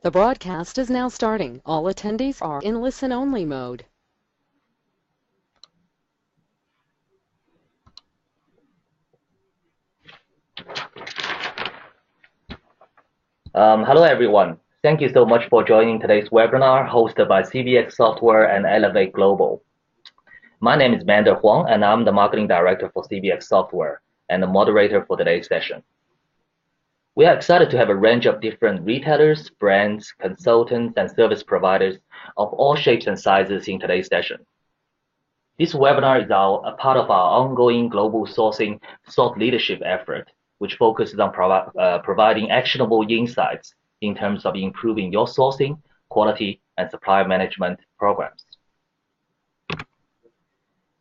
The broadcast is now starting. All attendees are in listen-only mode. Hello everyone. Thank you so much for joining today's webinar hosted by CBX Software and Elevate Global. My name is Mander Huang and I'm the Marketing Director for CBX Software and the moderator for today's session. We are excited to have a range of different retailers, brands, consultants, and service providers of all shapes and sizes in today's session. This webinar is a part of our ongoing global sourcing thought leadership effort, which focuses on providing actionable insights in terms of improving your sourcing, quality, and supply management programs.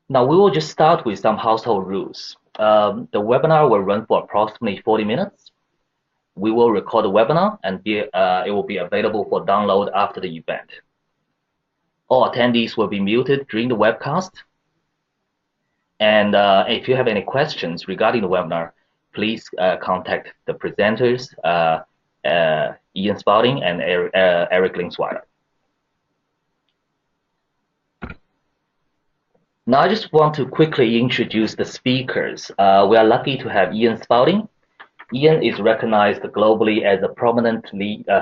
Now, we will just start with some household rules. The webinar will run for approximately 40 minutes. We will record the webinar and it will be available for download after the event. All attendees will be muted during the webcast. And if you have any questions regarding the webinar, please contact the presenters, Ian Spalding and Eric Linksweiler. Now, I just want to quickly introduce the speakers. We are lucky to have Ian Spalding. Ian is recognized globally as a prominent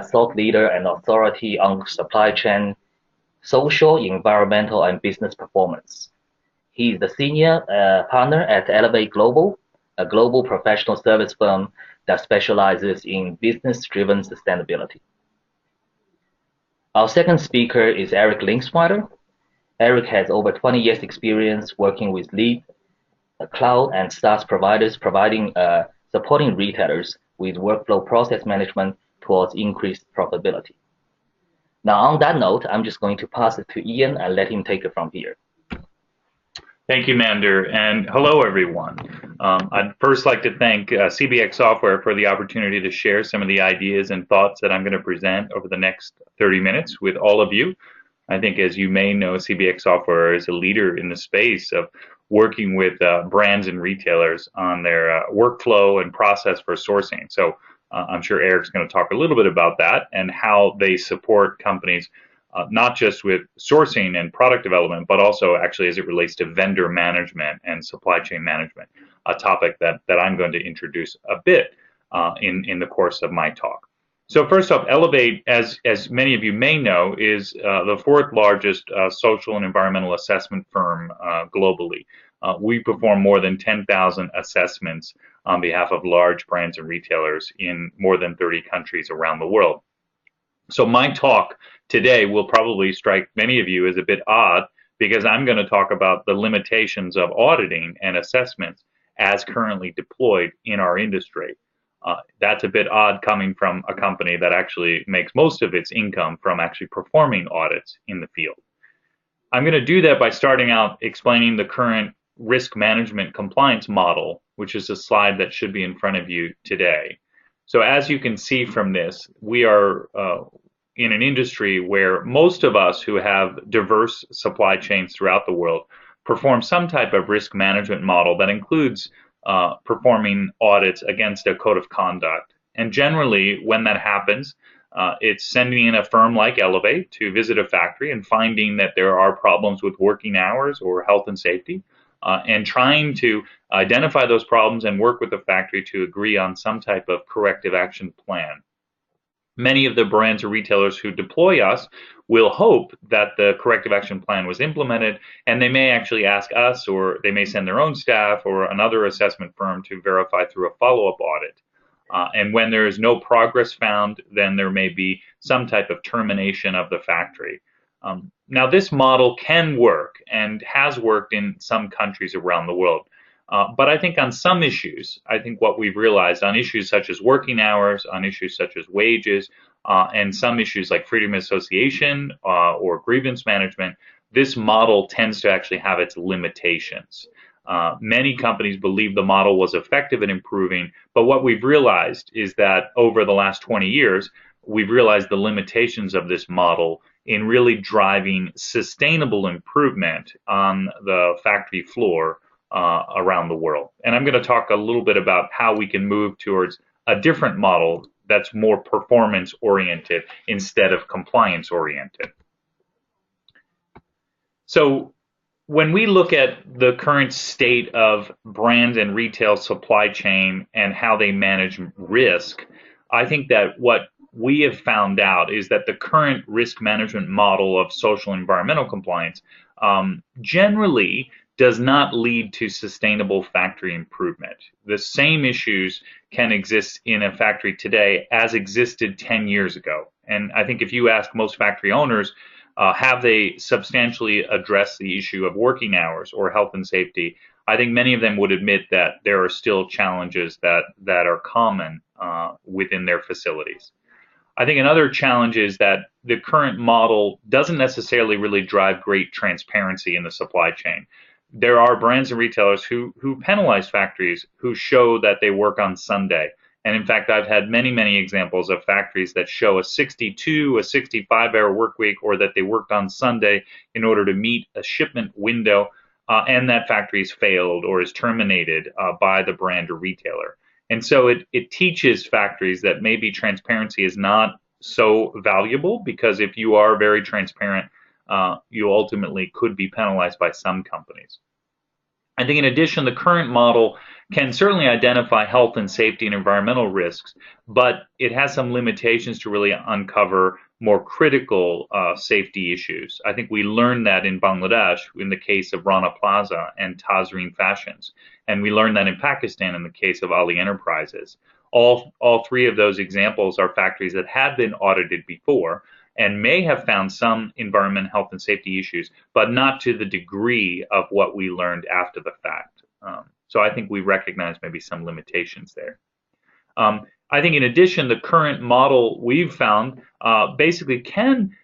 thought leader and authority on supply chain, social, environmental, and business performance. He is the senior partner at Elevate Global, a global professional service firm that specializes in business-driven sustainability. Our second speaker is Eric Linksweiler. Eric has over 20 years experience working with lead cloud and SaaS providers, supporting retailers with workflow process management towards increased profitability. Now, on that note, I'm just going to pass it to Ian and let him take it from here. Thank you, Mander, and hello, everyone. I'd first like to thank CBX Software for the opportunity to share some of the ideas and thoughts that I'm going to present over the next 30 minutes with all of you. I think, as you may know, CBX Software is a leader in the space of working with brands and retailers on their workflow and process for sourcing. So I'm sure Eric's going to talk a little bit about that and how they support companies not just with sourcing and product development, but also actually as it relates to vendor management and supply chain management, a topic that I'm going to introduce a bit in the course of my talk. So first off, Elevate, as many of you may know, is the fourth largest social and environmental assessment firm globally. We perform more than 10,000 assessments on behalf of large brands and retailers in more than 30 countries around the world. So my talk today will probably strike many of you as a bit odd because I'm going to talk about the limitations of auditing and assessments as currently deployed in our industry. That's a bit odd coming from a company that actually makes most of its income from actually performing audits in the field. I'm going to do that by starting out explaining the current risk management compliance model, which is a slide that should be in front of you today. So as you can see from this, we are in an industry where most of us who have diverse supply chains throughout the world perform some type of risk management model that includes performing audits against a code of conduct. And generally, when that happens, it's sending in a firm like Elevate to visit a factory and finding that there are problems with working hours or health and safety, and trying to identify those problems and work with the factory to agree on some type of corrective action plan. Many of the brands or retailers who deploy us will hope that the corrective action plan was implemented, and they may actually ask us, or they may send their own staff or another assessment firm to verify through a follow-up audit. And when there is no progress found, then there may be some type of termination of the factory. Now, this model can work and has worked in some countries around the world. But I think on some issues, I think what we've realized on issues such as working hours, on issues such as wages, and some issues like freedom of association or grievance management, this model tends to actually have its limitations. Many companies believe the model was effective in improving, but what we've realized is that over the last 20 years, we've realized the limitations of this model in really driving sustainable improvement on the factory floor around the world. And I'm going to talk a little bit about how we can move towards a different model that's more performance oriented instead of compliance oriented. So when we look at the current state of brand and retail supply chain and how they manage risk, I think that what we have found out is that the current risk management model of social and environmental compliance generally does not lead to sustainable factory improvement. The same issues can exist in a factory today as existed 10 years ago. And I think if you ask most factory owners, have they substantially addressed the issue of working hours or health and safety, I think many of them would admit that there are still challenges that are common within their facilities. I think another challenge is that the current model doesn't necessarily really drive great transparency in the supply chain. There are brands and retailers who penalize factories who show that they work on Sunday. And in fact, I've had many examples of factories that show a 62, a 65-hour work week, or that they worked on Sunday in order to meet a shipment window, and that factory is failed or is terminated by the brand or retailer. And so it teaches factories that maybe transparency is not so valuable, because if you are very transparent, you ultimately could be penalized by some companies. I think in addition, the current model can certainly identify health and safety and environmental risks, but it has some limitations to really uncover more critical safety issues. I think we learned that in Bangladesh in the case of Rana Plaza and Tazreen Fashions, and we learned that in Pakistan in the case of Ali Enterprises. All three of those examples are factories that had been audited before and may have found some environment, health, and safety issues, but not to the degree of what we learned after the fact. So I think we recognize maybe some limitations there. I think in addition, the current model we've found basically can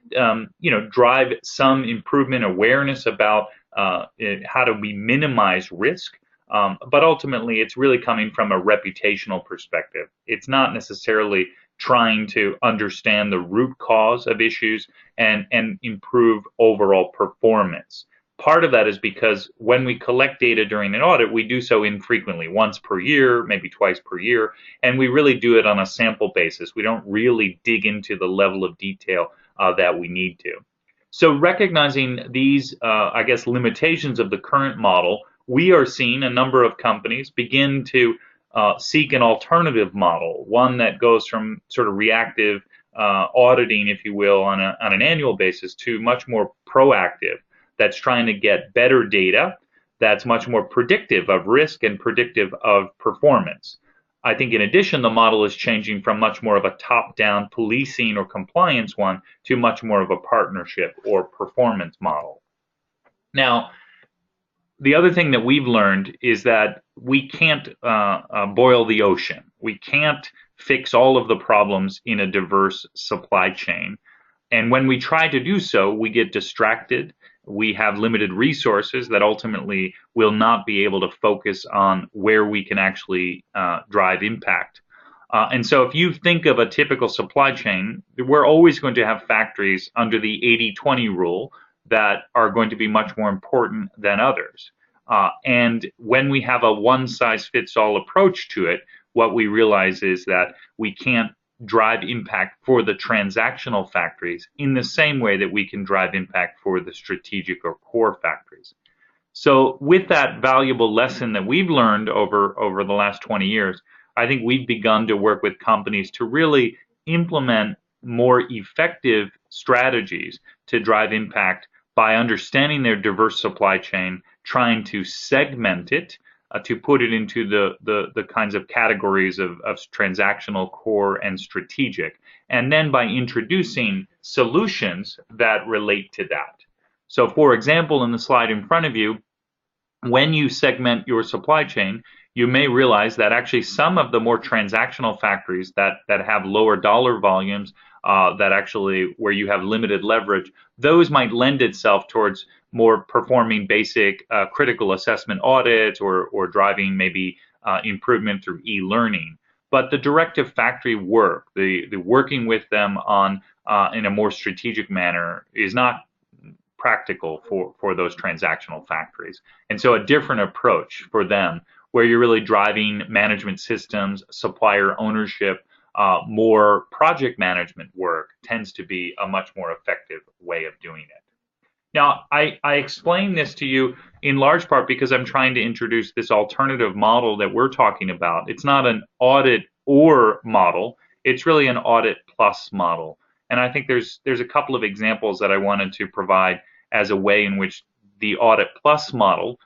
drive some improvement awareness about how do we minimize risk. But ultimately, it's really coming from a reputational perspective. It's not necessarily trying to understand the root cause of issues and improve overall performance. Part of that is because when we collect data during an audit, we do so infrequently, once per year, maybe twice per year, and we really do it on a sample basis. We don't really dig into the level of detail that we need to. So recognizing these, limitations of the current model, we are seeing a number of companies begin to seek an alternative model, one that goes from sort of reactive auditing, if you will, on an annual basis to much more proactive, that's trying to get better data, that's much more predictive of risk and predictive of performance. I think in addition, the model is changing from much more of a top-down policing or compliance one to much more of a partnership or performance model. Now, the other thing that we've learned is that we can't boil the ocean. We can't fix all of the problems in a diverse supply chain. And when we try to do so, we get distracted. We have limited resources that ultimately will not be able to focus on where we can actually drive impact. And so if you think of a typical supply chain, we're always going to have factories under the 80-20 rule that are going to be much more important than others. And when we have a one-size-fits-all approach to it, what we realize is that we can't drive impact for the transactional factories in the same way that we can drive impact for the strategic or core factories. So with that valuable lesson that we've learned over the last 20 years, I think we've begun to work with companies to really implement more effective strategies to drive impact by understanding their diverse supply chain, trying to segment it, to put it into the kinds of categories of transactional, core, and strategic, and then by introducing solutions that relate to that. So for example, in the slide in front of you, when you segment your supply chain, you may realize that actually some of the more transactional factories that have lower dollar volumes, that actually where you have limited leverage, those might lend itself towards more performing basic critical assessment audits or driving maybe improvement through e-learning. But the directive factory work, the working with them on in a more strategic manner is not practical for those transactional factories. And so a different approach for them, where you're really driving management systems, supplier ownership, more project management work tends to be a much more effective way of doing it. Now, I explain this to you in large part because I'm trying to introduce this alternative model that we're talking about. It's not an audit or model, it's really an audit plus model. And I think there's a couple of examples that I wanted to provide as a way in which the audit plus model,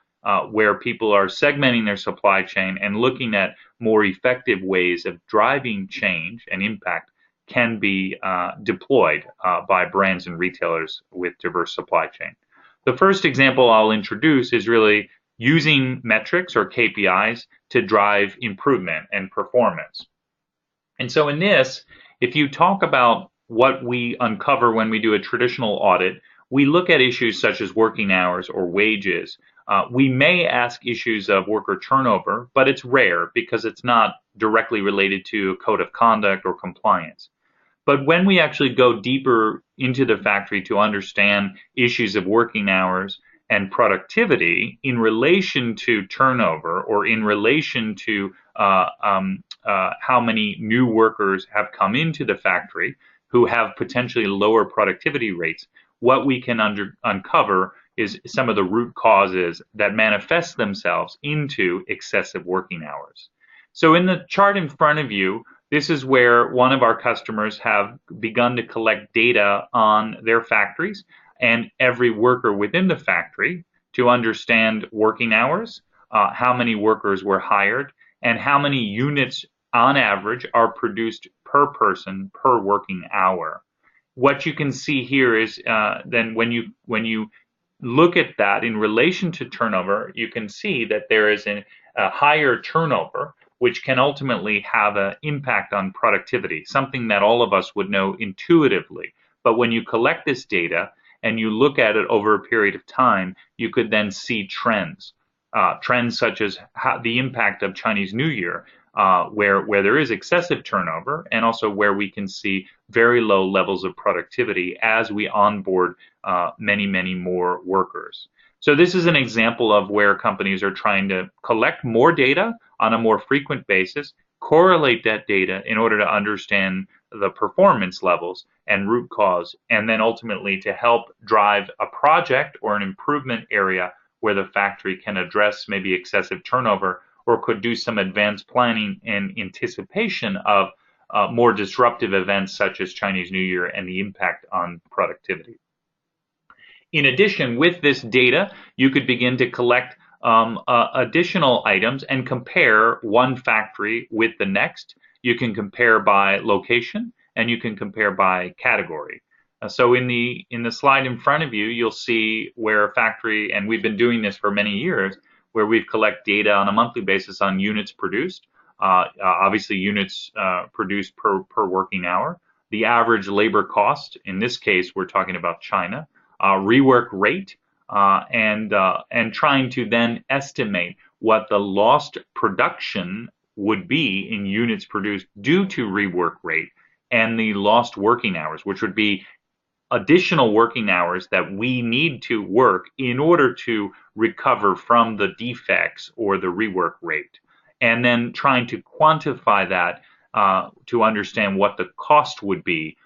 where people are segmenting their supply chain and looking at more effective ways of driving change and impact, can be deployed by brands and retailers with diverse supply chain. The first example I'll introduce is really using metrics or KPIs to drive improvement and performance. And so in this, if you talk about what we uncover when we do a traditional audit, we look at issues such as working hours or wages. We may ask issues of worker turnover, but it's rare because it's not directly related to a code of conduct or compliance. But when we actually go deeper into the factory to understand issues of working hours and productivity in relation to turnover or in relation to how many new workers have come into the factory who have potentially lower productivity rates, what we can uncover is some of the root causes that manifest themselves into excessive working hours. So in the chart in front of you, this is where one of our customers have begun to collect data on their factories and every worker within the factory to understand working hours, how many workers were hired, and how many units on average are produced per person per working hour. What you can see here is then when you look at that in relation to turnover, you can see that there is a higher turnover, which can ultimately have an impact on productivity, something that all of us would know intuitively. But when you collect this data and you look at it over a period of time, you could then see trends. Trends such as the impact of Chinese New Year, where there is excessive turnover, and also where we can see very low levels of productivity as we onboard many, many more workers. So this is an example of where companies are trying to collect more data on a more frequent basis, correlate that data in order to understand the performance levels and root cause, and then ultimately to help drive a project or an improvement area where the factory can address maybe excessive turnover or could do some advanced planning in anticipation of more disruptive events such as Chinese New Year and the impact on productivity. In addition, with this data, you could begin to collect additional items and compare one factory with the next. You can compare by location and you can compare by category. So in the slide in front of you, you'll see where a factory, and we've been doing this for many years, where we've collected data on a monthly basis on units produced, obviously units produced per working hour, the average labor cost, in this case we're talking about China, rework rate, and trying to then estimate what the lost production would be in units produced due to rework rate and the lost working hours, which would be additional working hours that we need to work in order to recover from the defects or the rework rate, and then trying to quantify that to understand what the cost would be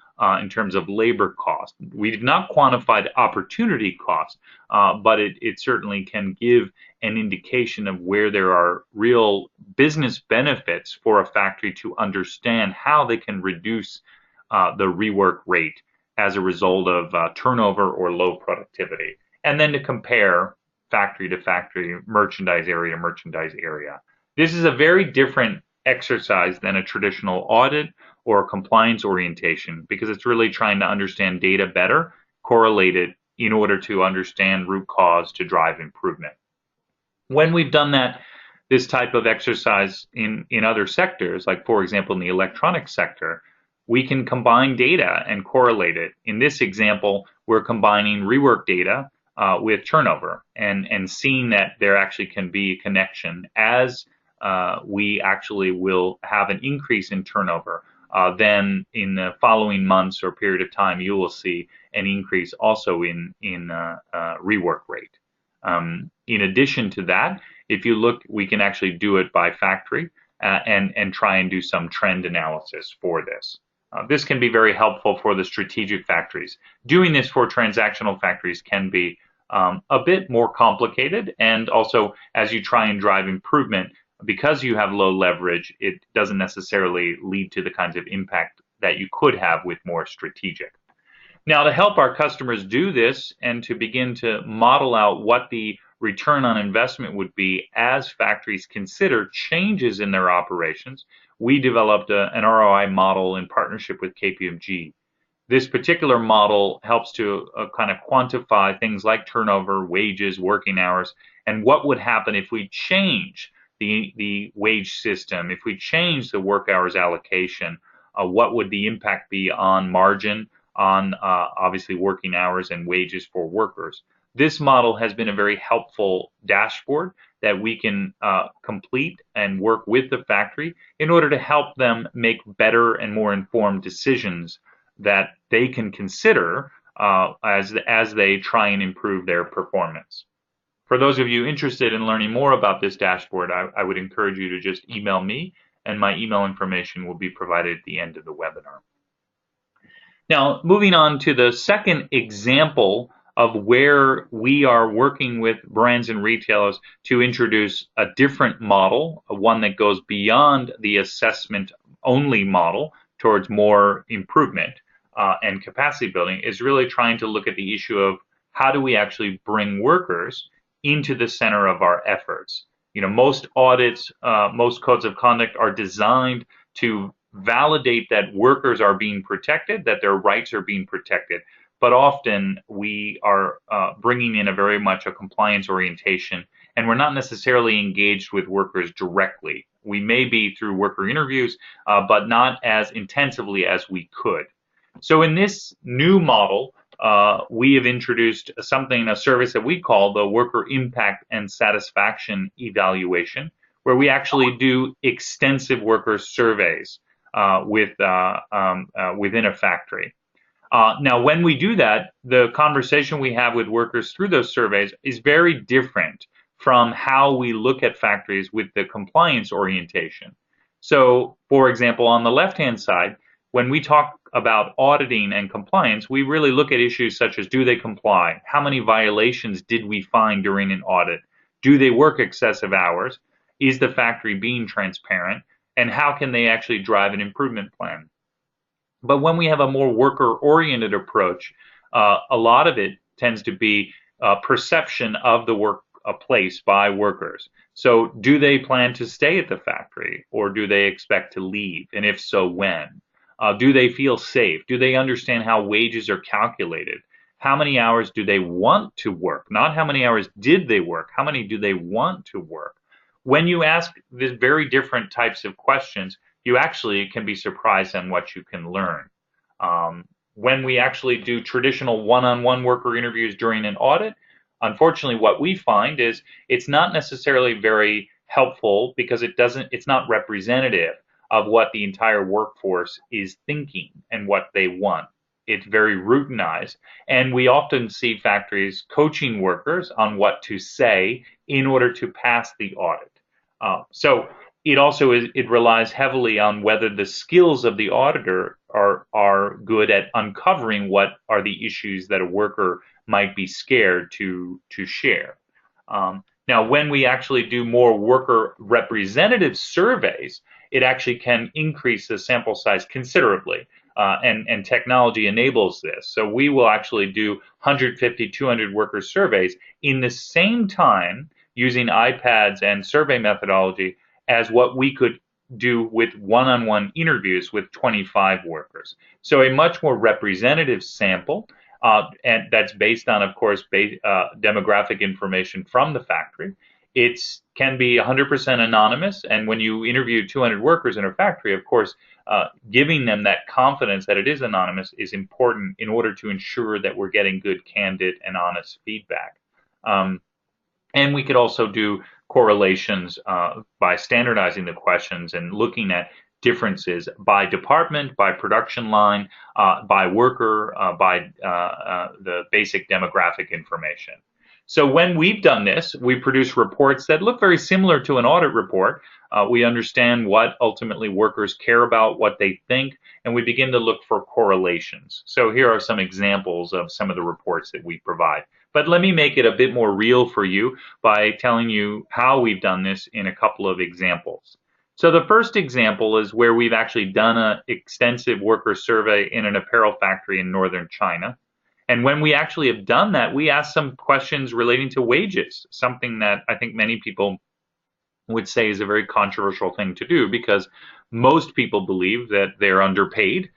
in terms of labor cost. We did not quantify the opportunity cost, but it certainly can give an indication of where there are real business benefits for a factory to understand how they can reduce the rework rate as a result of turnover or low productivity, and then to compare factory to factory, merchandise area to merchandise area. This is a very different exercise than a traditional audit or compliance orientation, because it's really trying to understand data better, correlate it in order to understand root cause to drive improvement. When we've done this type of exercise in other sectors, like for example in the electronics sector, we can combine data and correlate it. In this example, we're combining rework data with turnover and seeing that there actually can be a connection as we actually will have an increase in turnover. Then in the following months or period of time, you will see an increase also in rework rate. In addition to that, if you look, we can actually do it by factory. and try and do some trend analysis for this. This can be very helpful for the strategic factories. Doing this for transactional factories can be a bit more complicated, and also as you try and drive improvement, because you have low leverage, it doesn't necessarily lead to the kinds of impact that you could have with more strategic. Now, to help our customers do this and to begin to model out what the return on investment would be as factories consider changes in their operations, we developed an ROI model in partnership with KPMG. This particular model helps to kind of quantify things like turnover, wages, working hours, and what would happen if we change the wage system, if we change the work hours allocation, what would the impact be on margin, on obviously working hours and wages for workers. This model has been a very helpful dashboard that we can complete and work with the factory in order to help them make better and more informed decisions that they can consider as they try and improve their performance. For those of you interested in learning more about this dashboard, I would encourage you to just email me, and my email information will be provided at the end of the webinar. Now, moving on to the second example of where we are working with brands and retailers to introduce a different model, one that goes beyond the assessment only model towards more improvement and capacity building, is really trying to look at the issue of how do we actually bring workers into the center of our efforts. You know, most audits, most codes of conduct are designed to validate that workers are being protected, that their rights are being protected. But often we are bringing in a very much a compliance orientation, and we're not necessarily engaged with workers directly. We may be through worker interviews, but not as intensively as we could. So in this new model, we have introduced a service that we call the Worker Impact and Satisfaction Evaluation, where we actually do extensive worker surveys within a factory. Now, when we do that, the conversation we have with workers through those surveys is very different from how we look at factories with the compliance orientation. So, for example, on the left-hand side, when we talk about auditing and compliance, we really look at issues such as, do they comply? How many violations did we find during an audit? Do they work excessive hours? Is the factory being transparent? And how can they actually drive an improvement plan? But when we have a more worker-oriented approach, a lot of it tends to be perception of the workplace by workers. So do they plan to stay at the factory, or do they expect to leave? And if so, when? Do they feel safe? Do they understand how wages are calculated? How many hours do they want to work? Not how many hours did they work? How many do they want to work? When you ask these very different types of questions, you actually can be surprised on what you can learn. When we actually do traditional one-on-one worker interviews during an audit, unfortunately what we find is it's not necessarily very helpful because it's not representative of what the entire workforce is thinking and what they want. It's very routinized, and we often see factories coaching workers on what to say in order to pass the audit. So it also it relies heavily on whether the skills of the auditor are good at uncovering what are the issues that a worker might be scared to share. Now, when we actually do more worker representative surveys, it actually can increase the sample size considerably, and technology enables this. So we will actually do 150, 200 worker surveys in the same time using iPads and survey methodology as what we could do with one-on-one interviews with 25 workers. So a much more representative sample, and that's based on, of course, demographic information from the factory. It can be 100% anonymous, and when you interview 200 workers in a factory, of course, giving them that confidence that it is anonymous is important in order to ensure that we're getting good, candid, and honest feedback. And we could also do correlations by standardizing the questions and looking at differences by department, by production line, by worker, by the basic demographic information. So when we've done this, we produce reports that look very similar to an audit report. We understand what ultimately workers care about, what they think, and we begin to look for correlations. So here are some examples of some of the reports that we provide. But let me make it a bit more real for you by telling you how we've done this in a couple of examples. So the first example is where we've actually done an extensive worker survey in an apparel factory in northern China. And when we actually have done that, we ask some questions relating to wages, something that I think many people would say is a very controversial thing to do because most people believe that they're underpaid.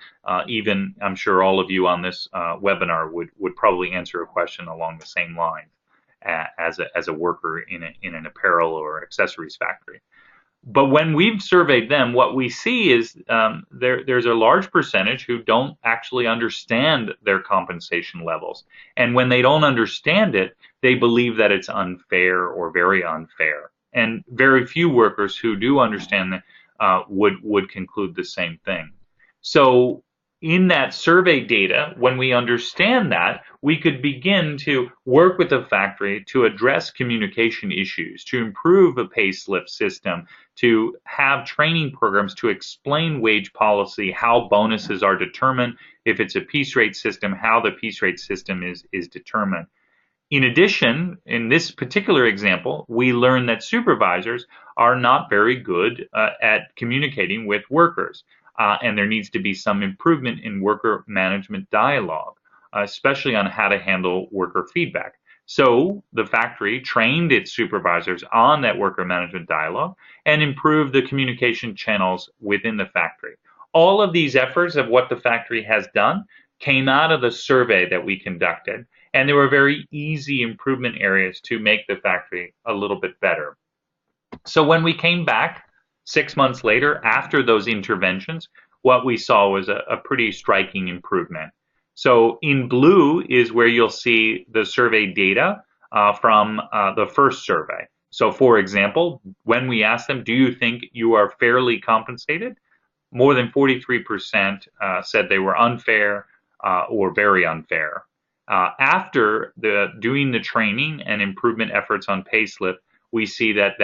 Even I'm sure all of you on this webinar would probably answer a question along the same line as a worker in an apparel or accessories factory. But when we've surveyed them, what we see is there's a large percentage who don't actually understand their compensation levels. And when they don't understand it, they believe that it's unfair or very unfair. And very few workers who do understand that would conclude the same thing. So in that survey data, when we understand that, we could begin to work with the factory to address communication issues, to improve a pay slip system, to have training programs to explain wage policy, how bonuses are determined, if it's a piece rate system, how the piece rate system is determined. In addition, in this particular example, we learned that supervisors are not very good at communicating with workers. And there needs to be some improvement in worker management dialogue, especially on how to handle worker feedback. So the factory trained its supervisors on that worker management dialogue and improved the communication channels within the factory. All of these efforts of what the factory has done came out of the survey that we conducted, and there were very easy improvement areas to make the factory a little bit better. So when we came back 6 months later, after those interventions, what we saw was a pretty striking improvement. So in blue is where you'll see the survey data from the first survey. So for example, when we asked them, do you think you are fairly compensated? More than 43% said they were unfair or very unfair. After doing the training and improvement efforts on payslip, we see that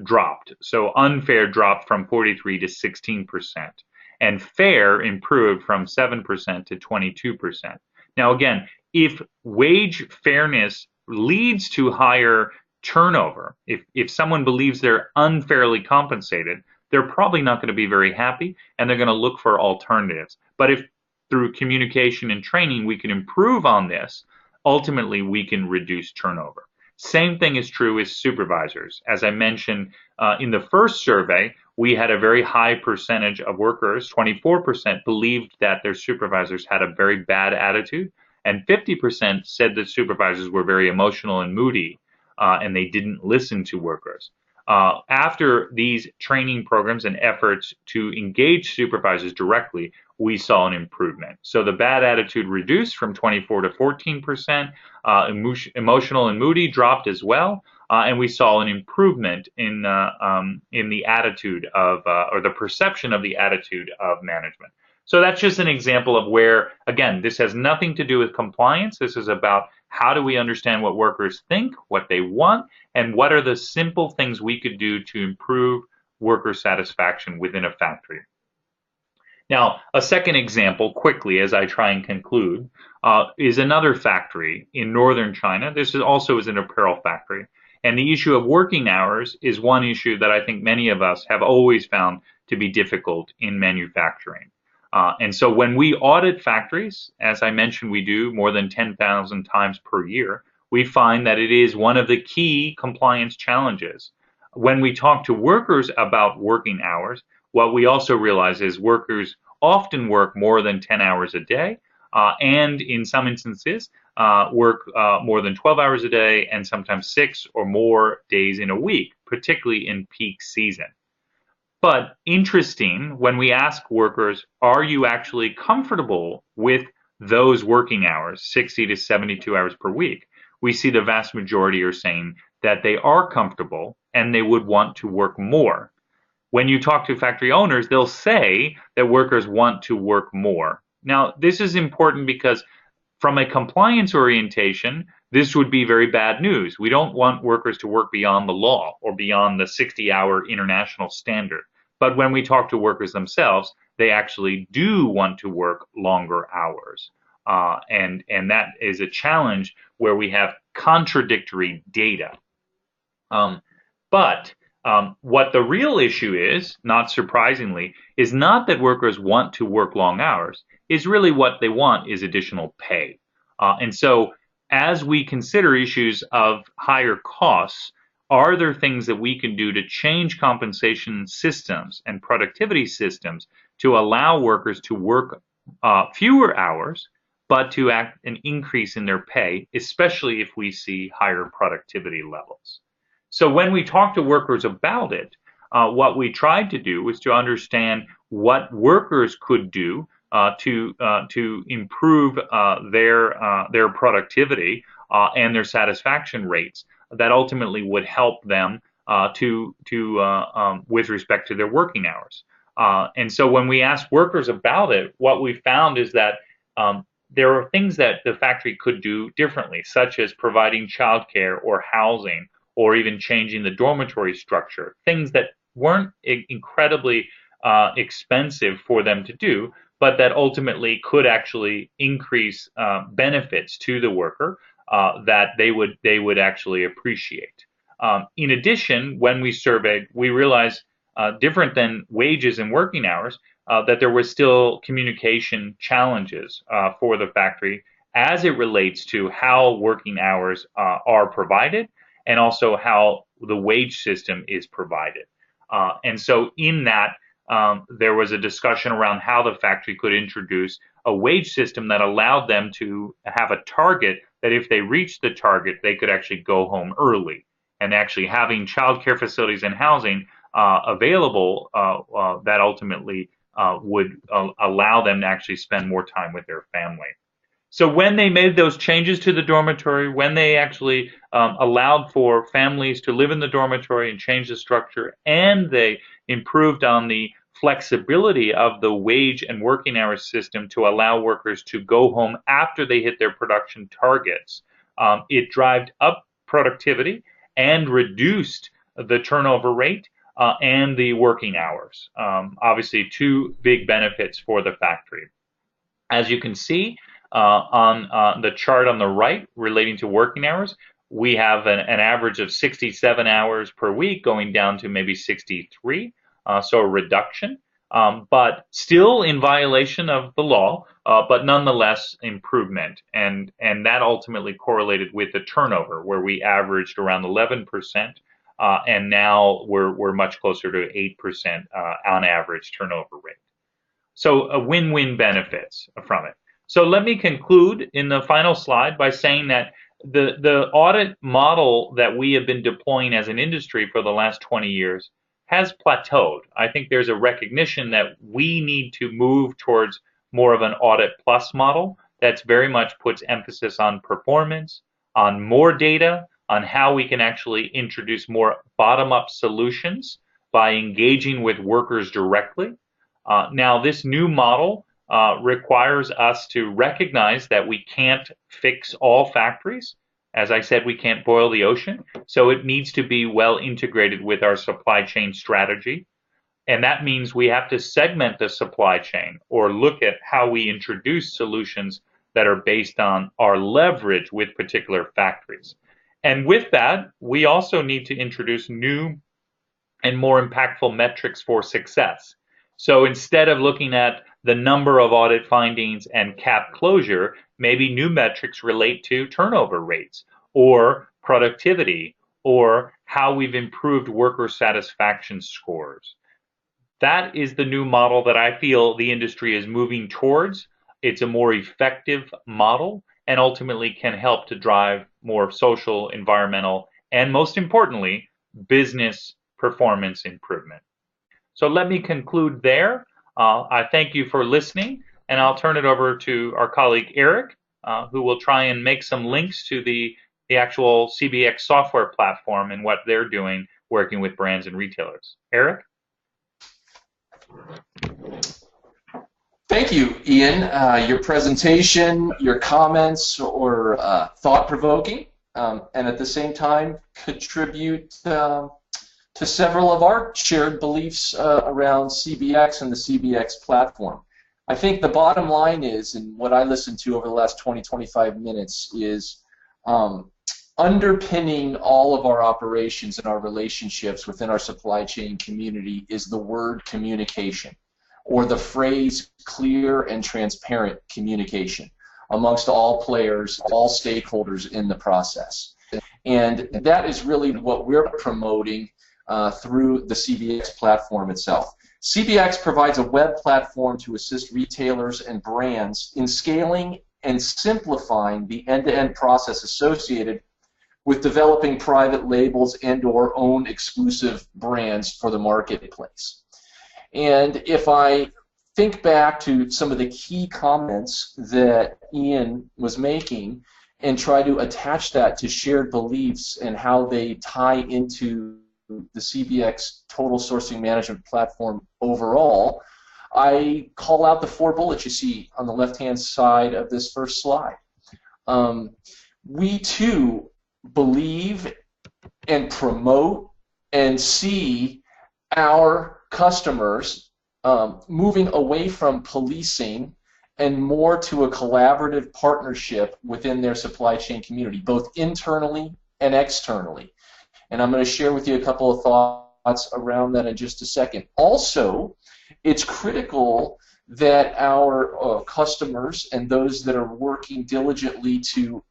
dropped. So unfair dropped from 43 to 16%, and fair improved from 7% to 22%. Now again, if wage fairness leads to higher turnover, if someone believes they're unfairly compensated, they're probably not going to be very happy, and they're going to look for alternatives. But if through communication and training we can improve on this, ultimately we can reduce turnover. Same thing is true with supervisors. As I mentioned in the first survey, we had a very high percentage of workers, 24%, believed that their supervisors had a very bad attitude, and 50% said that supervisors were very emotional and moody, and they didn't listen to workers. After these training programs and efforts to engage supervisors directly, we saw an improvement. So the bad attitude reduced from 24 to 14%, emotional and moody dropped as well, and we saw an improvement in the attitude of, or the perception of the attitude of management. So that's just an example of where, again, this has nothing to do with compliance. This is about how do we understand what workers think, what they want, and what are the simple things we could do to improve worker satisfaction within a factory. Now, a second example, quickly, as I try and conclude, is another factory in northern China. This also is an apparel factory. And the issue of working hours is one issue that I think many of us have always found to be difficult in manufacturing. And so when we audit factories, as I mentioned, we do more than 10,000 times per year, we find that it is one of the key compliance challenges. When we talk to workers about working hours, what we also realize is workers often work more than 10 hours a day, and in some instances work more than 12 hours a day, and sometimes 6 or more days in a week, particularly in peak season. But interesting, when we ask workers, are you actually comfortable with those working hours, 60 to 72 hours per week? We see the vast majority are saying that they are comfortable and they would want to work more. When you talk to factory owners, they'll say that workers want to work more. Now, this is important because from a compliance orientation, this would be very bad news. We don't want workers to work beyond the law or beyond the 60-hour international standard. But when we talk to workers themselves, they actually do want to work longer hours. And that is a challenge where we have contradictory data. But what the real issue is, not surprisingly, is not that workers want to work long hours. Is really what they want is additional pay. And so as we consider issues of higher costs, are there things that we can do to change compensation systems and productivity systems to allow workers to work fewer hours, but to act an increase in their pay, especially if we see higher productivity levels? So when we talk to workers about it, what we tried to do was to understand what workers could do to improve their productivity and their satisfaction rates that ultimately would help them with respect to their working hours. And so when we asked workers about it, what we found is that there are things that the factory could do differently, such as providing childcare or housing, or even changing the dormitory structure, things that weren't incredibly expensive for them to do, but that ultimately could actually increase benefits to the worker that they would actually appreciate. In addition, when we surveyed, we realized different than wages and working hours, that there was still communication challenges for the factory as it relates to how working hours are provided, and also how the wage system is provided. And so in that, there was a discussion around how the factory could introduce a wage system that allowed them to have a target that if they reached the target, they could actually go home early. And actually having childcare facilities and housing available that ultimately would allow them to actually spend more time with their family. So when they made those changes to the dormitory, when they actually allowed for families to live in the dormitory and change the structure, and they improved on the flexibility of the wage and working hours system to allow workers to go home after they hit their production targets, it drove up productivity and reduced the turnover rate and the working hours. Obviously, two big benefits for the factory. As you can see, on the chart on the right relating to working hours, we have an average of 67 hours per week going down to maybe 63, so a reduction, but still in violation of the law, but nonetheless improvement. And that ultimately correlated with the turnover, where we averaged around 11%, and now we're much closer to 8% on average turnover rate. So a win-win benefits from it. So let me conclude in the final slide by saying that the audit model that we have been deploying as an industry for the last 20 years has plateaued. I think there's a recognition that we need to move towards more of an audit plus model that's very much puts emphasis on performance, on more data, on how we can actually introduce more bottom-up solutions by engaging with workers directly. Now, this new model requires us to recognize that we can't fix all factories. As I said, we can't boil the ocean, so it needs to be well integrated with our supply chain strategy. And that means we have to segment the supply chain or look at how we introduce solutions that are based on our leverage with particular factories. And with that, we also need to introduce new and more impactful metrics for success. So instead of looking at the number of audit findings and cap closure, maybe new metrics relate to turnover rates or productivity or how we've improved worker satisfaction scores. That is the new model that I feel the industry is moving towards. It's a more effective model and ultimately can help to drive more social, environmental, and most importantly, business performance improvement. So let me conclude there. I thank you for listening, and I'll turn it over to our colleague Eric, who will try and make some links to the actual CBX software platform and what they're doing working with brands and retailers. Eric? Thank you, Ian. Your presentation, your comments were thought-provoking, and at the same time contribute to several of our shared beliefs around CBX and the CBX platform. I think the bottom line is, and what I listened to over the last 20-25 minutes is underpinning all of our operations and our relationships within our supply chain community is the word communication, or the phrase clear and transparent communication amongst all players, all stakeholders in the process. And that is really what we're promoting through the CBX platform itself. CBX provides a web platform to assist retailers and brands in scaling and simplifying the end-to-end process associated with developing private labels and/or own exclusive brands for the marketplace. And if I think back to some of the key comments that Ian was making and try to attach that to shared beliefs and how they tie into the CBX Total Sourcing Management Platform overall, I call out the 4 bullets you see on the left-hand side of this first slide. We too believe and promote and see our customers moving away from policing and more to a collaborative partnership within their supply chain community, both internally and externally. And I'm going to share with you a couple of thoughts around that in just a second. Also, it's critical that our customers and those that are working diligently to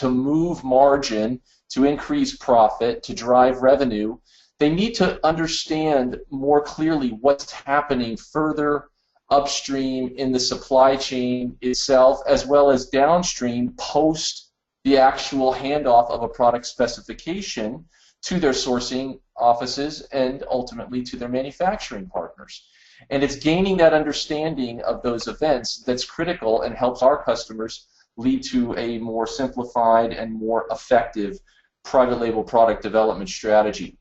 move margin, to increase profit, to drive revenue, they need to understand more clearly what's happening further upstream in the supply chain itself, as well as downstream post the actual handoff of a product specification to their sourcing offices and ultimately to their manufacturing partners. And it's gaining that understanding of those events that's critical and helps our customers lead to a more simplified and more effective private label product development strategy.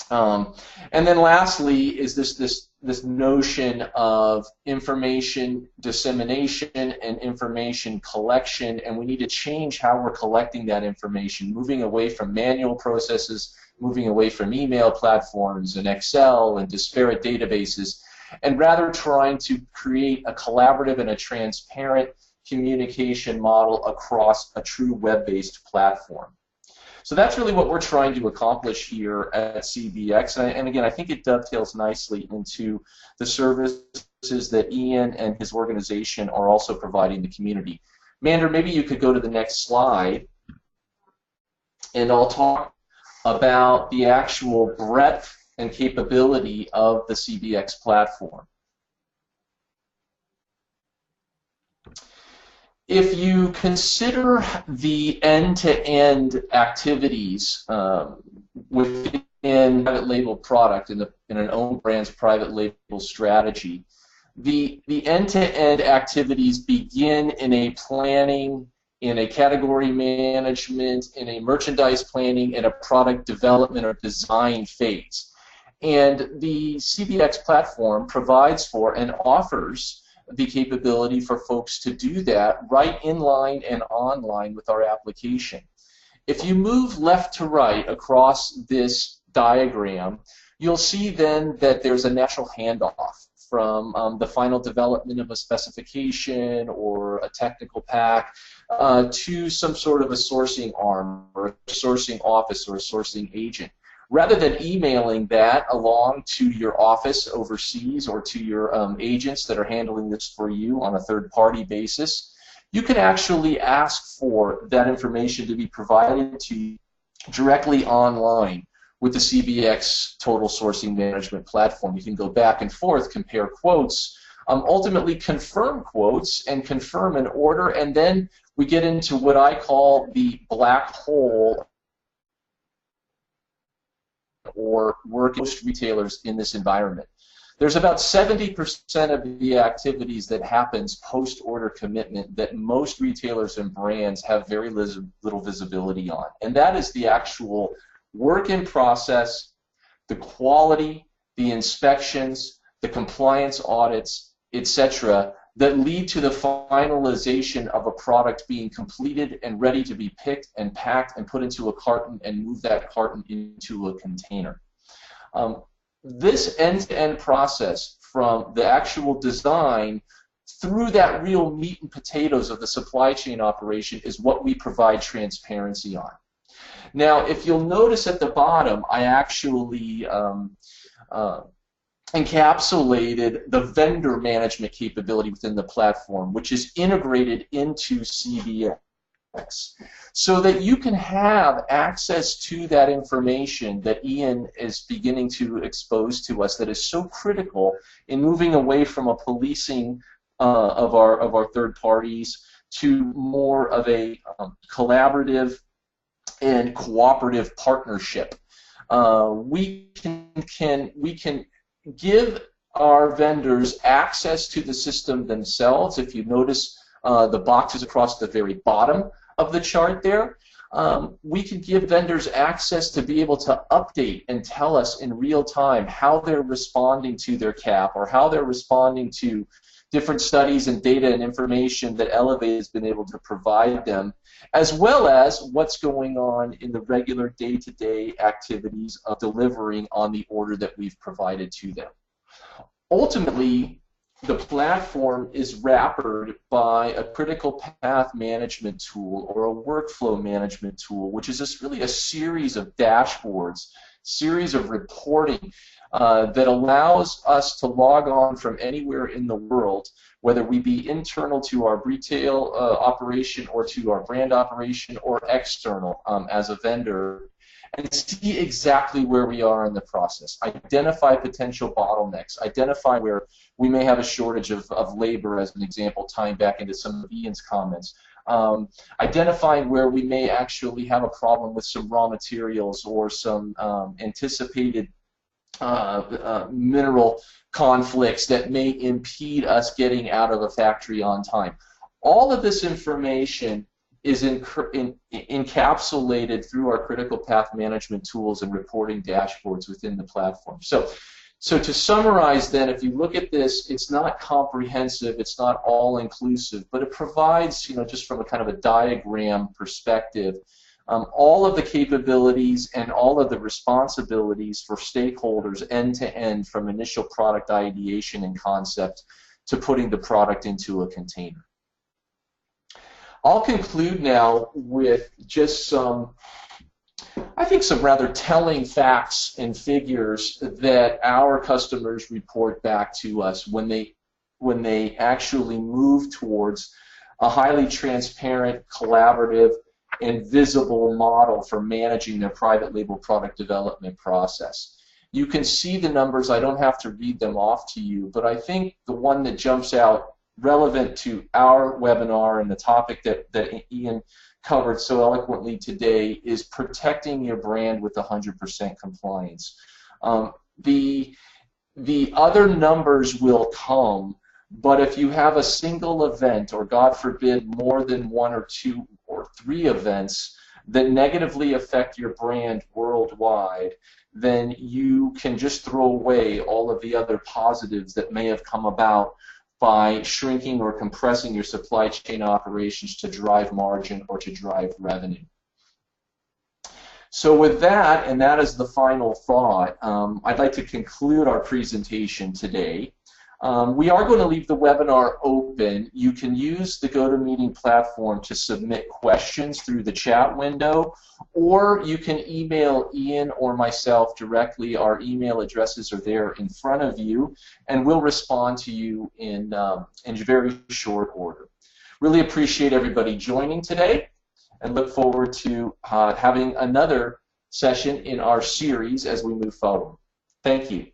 And then lastly is this notion of information dissemination and information collection, and we need to change how we're collecting that information, moving away from manual processes, moving away from email platforms and Excel and disparate databases, and rather trying to create a collaborative and a transparent communication model across a true web-based platform. So that's really what we're trying to accomplish here at CBX, and again, I think it dovetails nicely into the services that Ian and his organization are also providing the community. Mander, maybe you could go to the next slide, and I'll talk about the actual breadth and capability of the CBX platform. If you consider the end-to-end activities within private label product in an own brand's private label strategy, the end-to-end activities begin in a planning, in a category management, in a merchandise planning, and a product development or design phase. And the CBX platform provides for and offers the capability for folks to do that right in line and online with our application. If you move left to right across this diagram, you'll see then that there's a natural handoff from the final development of a specification or a technical pack to some sort of a sourcing arm or a sourcing office or a sourcing agent. Rather than emailing that along to your office overseas or to your agents that are handling this for you on a third-party basis, you can actually ask for that information to be provided to you directly online with the CBX Total Sourcing Management Platform. You can go back and forth, compare quotes, ultimately confirm quotes and confirm an order, and then we get into what I call the black hole or work most retailers in this environment. There's about 70% of the activities that happens post-order commitment that most retailers and brands have very little visibility on, and that is the actual work in process, the quality, the inspections, the compliance audits etc., that lead to the finalization of a product being completed and ready to be picked and packed and put into a carton and move that carton into a container. This end-to-end process from the actual design through that real meat and potatoes of the supply chain operation is what we provide transparency on. Now, if you'll notice at the bottom, I actually encapsulated the vendor management capability within the platform, which is integrated into CBX, so that you can have access to that information that Ian is beginning to expose to us that is so critical in moving away from a policing of our third parties to more of a collaborative and cooperative partnership. We can give our vendors access to the system themselves. If you notice the boxes across the very bottom of the chart there, we can give vendors access to be able to update and tell us in real time how they're responding to their CAP or how they're responding to different studies and data and information that Elevate has been able to provide them, as well as what's going on in the regular day-to-day activities of delivering on the order that we've provided to them. Ultimately, the platform is wrapped by a critical path management tool or a workflow management tool, which is just really a series of dashboards, series of reporting that allows us to log on from anywhere in the world, whether we be internal to our retail operation or to our brand operation or external as a vendor, and see exactly where we are in the process, identify potential bottlenecks, identify where we may have a shortage of labor, as an example, tying back into some of Ian's comments, identifying where we may actually have a problem with some raw materials or some anticipated mineral conflicts that may impede us getting out of a factory on time. All of this information is encapsulated through our critical path management tools and reporting dashboards within the platform. So to summarize then, if you look at this, it's not comprehensive, it's not all-inclusive, but it provides, just from a kind of a diagram perspective, all of the capabilities and all of the responsibilities for stakeholders end-to-end from initial product ideation and concept to putting the product into a container. I'll conclude now with just some rather telling facts and figures that our customers report back to us when they actually move towards a highly transparent, collaborative, and visible model for managing their private label product development process. You can see the numbers. I don't have to read them off to you, but I think the one that jumps out relevant to our webinar and the topic that Ian covered so eloquently today is protecting your brand with 100% compliance. The other numbers will come, but if you have a single event, or God forbid more than one or two or three events that negatively affect your brand worldwide, then you can just throw away all of the other positives that may have come about by shrinking or compressing your supply chain operations to drive margin or to drive revenue. So with that, and that is the final thought, I'd like to conclude our presentation today. We are going to leave the webinar open. You can use the GoToMeeting platform to submit questions through the chat window, or you can email Ian or myself directly. Our email addresses are there in front of you, and we'll respond to you in very short order. Really appreciate everybody joining today, and look forward to having another session in our series as we move forward. Thank you.